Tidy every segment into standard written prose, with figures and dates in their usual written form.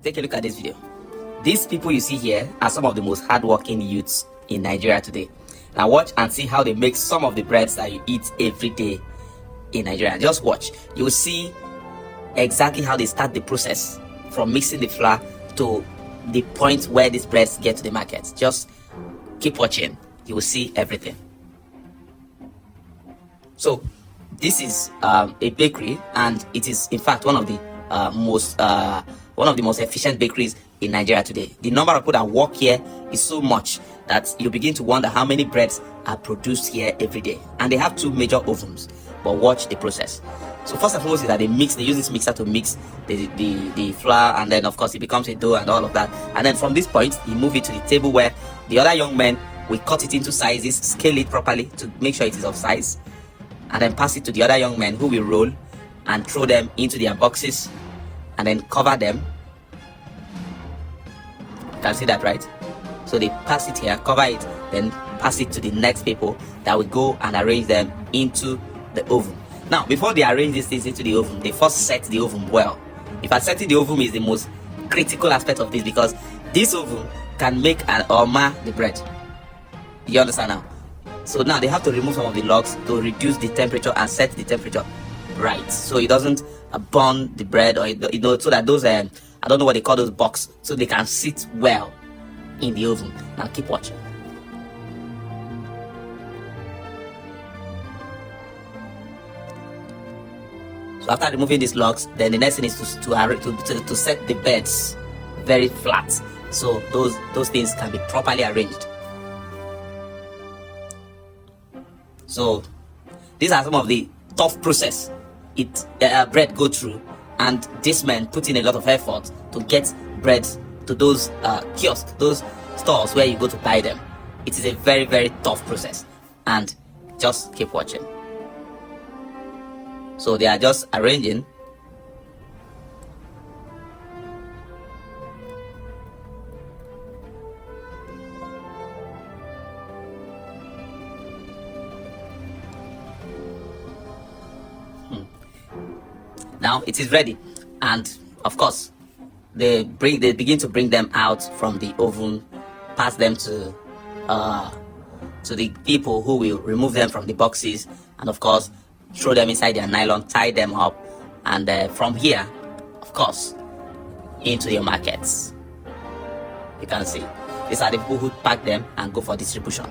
Take a look at this video. These people you see here are some of the most hardworking youths in Nigeria today. Now watch and see how they make some of the breads that you eat every day in Nigeria. Just watch. You will see exactly how they start the process from mixing the flour to the point where these breads get to the market. Just keep watching. You will see everything. So this is a bakery, and it is in fact one of the most efficient bakeries in Nigeria today. The number of people that work here is so much that you begin to wonder how many breads are produced here every day. And they have two major ovens, but watch the process. So first and foremost is that they use this mixer to mix the flour, and then of course it becomes a dough and all of that. And then from this point, you move it to the table where the other young men will cut it into sizes, scale it properly to make sure it is of size, and then pass it to the other young men who will roll and throw them into their boxes and then cover them. You can see that, right? So they pass it here, cover it, then pass it to the next people that will go and arrange them into the oven. Now, before they arrange these things into the oven, they first set the oven well. In fact, setting the oven is the most critical aspect of this, because this oven can make or mar the bread. You understand now? So now they have to remove some of the logs to reduce the temperature and set the temperature right, so it doesn't burn the bread, or so that those I don't know what they call those boxes, so they can sit well in the oven. Now keep watching. So after removing these logs, then the next thing is to set the beds very flat, so those things can be properly arranged. So these are some of the tough process bread go through, and these men put in a lot of effort to get bread to those kiosks, those stores where you go to buy them. It is a very, very tough process, and just keep watching. So they are just arranging. Now it is ready, and of course they begin to bring them out from the oven, pass them to the people who will remove them from the boxes, and of course throw them inside their nylon, tie them up, and from here, of course, into your markets. You can see these are the people who pack them and go for distribution.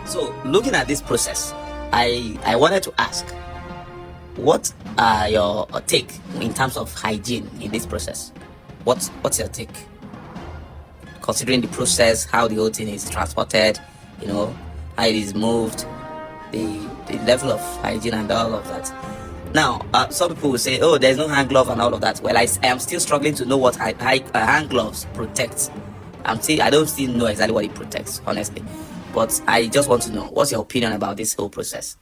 So looking at this process, I wanted to ask, what are your take in terms of hygiene in this process? What's your take, considering the process, how the whole thing is transported, how it is moved, the level of hygiene and all of that? Now some people will say, oh, there's no hand glove and all of that. Well, I am still struggling to know what hand gloves protect. I don't still know exactly what it protects, honestly, but I just want to know, what's your opinion about this whole process?